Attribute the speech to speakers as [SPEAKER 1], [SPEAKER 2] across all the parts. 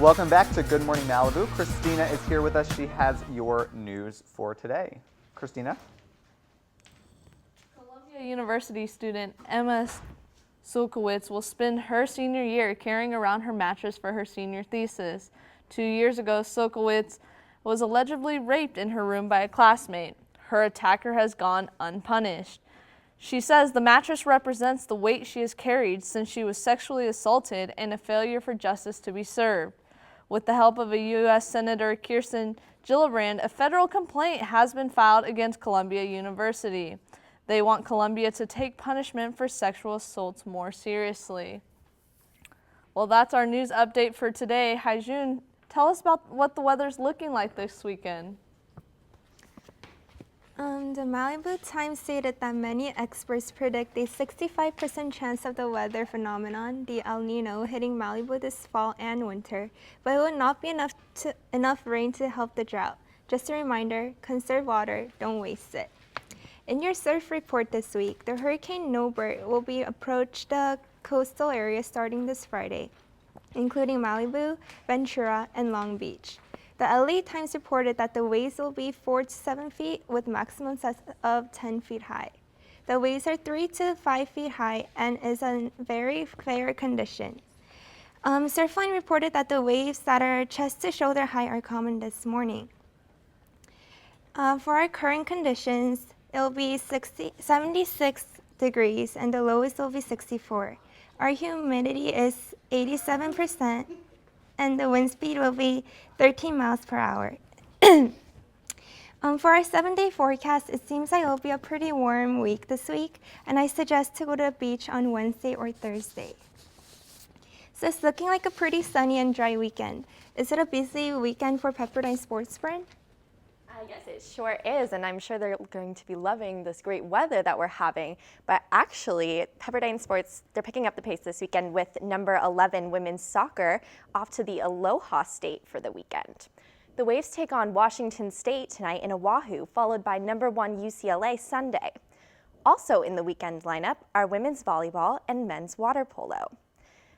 [SPEAKER 1] Welcome back to Good Morning Malibu. Kristina is here with us. She has your news for today. Kristina?
[SPEAKER 2] Columbia University student Emma Sulkowicz will spend her senior year carrying around her mattress for her senior thesis. 2 years ago, Sulkowicz was allegedly raped in her room by a classmate. Her attacker has gone unpunished. She says the mattress represents the weight she has carried since she was sexually assaulted and a failure for justice to be served. With the help of a U.S. Senator Kirsten Gillibrand, a federal complaint has been filed against Columbia University. They want Columbia to take punishment for sexual assaults more seriously. Well, that's our news update for today. Hyejoon, tell us about what the weather's looking like this weekend.
[SPEAKER 3] The Malibu Times stated that many experts predict a 65% chance of the weather phenomenon, the El Nino, hitting Malibu this fall and winter, but it would not be enough rain to help the drought. Just a reminder, conserve water, don't waste it. In your surf report this week, the Hurricane Nobert will approach the coastal area starting this Friday, including Malibu, Ventura, and Long Beach. The LA Times reported that the waves will be 4 to 7 feet with maximum depth of 10 feet high. The waves are 3 to 5 feet high and is in very fair condition. Surfline reported that the waves that are chest to shoulder high are common this morning. For our current conditions, it will be 76 degrees and the lowest will be 64. Our humidity is 87%. And the wind speed will be 13 miles per hour. For our 7-day forecast, it seems like it will be a pretty warm week this week, and I suggest to go to the beach on Wednesday or Thursday. So it's looking like a pretty sunny and dry weekend. Is it a busy weekend for Pepperdine sports, Brynn?
[SPEAKER 4] Yes, it sure is, and I'm sure they're going to be loving this great weather that we're having. But actually, Pepperdine sports, they're picking up the pace this weekend with number 11 women's soccer off to the Aloha State for the weekend. The Waves take on Washington State tonight in Oahu, followed by number 1 UCLA Sunday. Also in the weekend lineup are women's volleyball and men's water polo.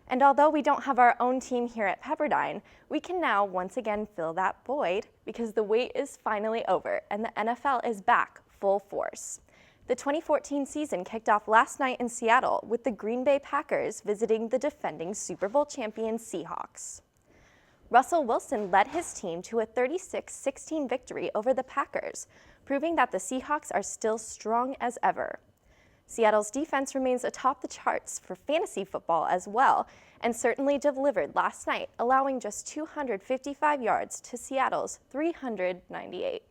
[SPEAKER 4] And although we don't have our own team here at Pepperdine, we can now once again fill that void because the wait is finally over and the NFL is back full force. The 2014 season kicked off last night in Seattle with the Green Bay Packers visiting the defending Super Bowl champion Seahawks. Russell Wilson led his team to a 36-16 victory over the Packers, proving that the Seahawks are still strong as ever. Seattle's defense remains atop the charts for fantasy football as well, and certainly delivered last night, allowing just 255 yards to Seattle's 398.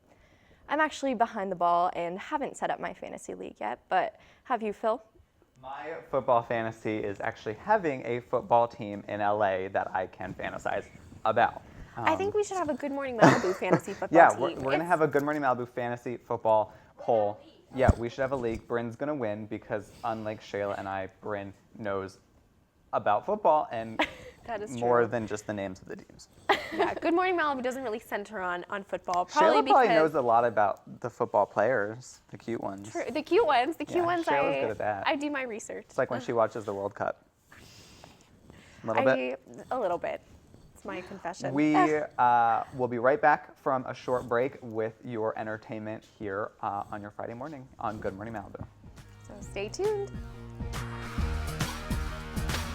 [SPEAKER 4] I'm actually behind the ball and haven't set up my fantasy league yet, but have you, Phil?
[SPEAKER 1] My football fantasy is actually having a football team in LA that I can fantasize about.
[SPEAKER 4] I think we should have a Good Morning Malibu fantasy football team.
[SPEAKER 1] Yeah, we're going to have a Good Morning Malibu fantasy football poll. Yeah, we should have a league. Brynn's going to win because unlike Shayla and I, Brynn knows about football and
[SPEAKER 4] that is
[SPEAKER 1] more than just the names of the teams.
[SPEAKER 5] Yeah, Good Morning Malibu doesn't really center on football.
[SPEAKER 1] Shayla probably knows a lot about the football players, the cute ones.
[SPEAKER 5] True. The cute ones.
[SPEAKER 1] Shayla's good at that.
[SPEAKER 5] I do my research.
[SPEAKER 1] It's like when she watches the World Cup. A little bit?
[SPEAKER 5] A little bit. It's my confession.
[SPEAKER 1] We will be right back from a short break with your entertainment here on your Friday morning on Good Morning Malibu.
[SPEAKER 5] So stay tuned.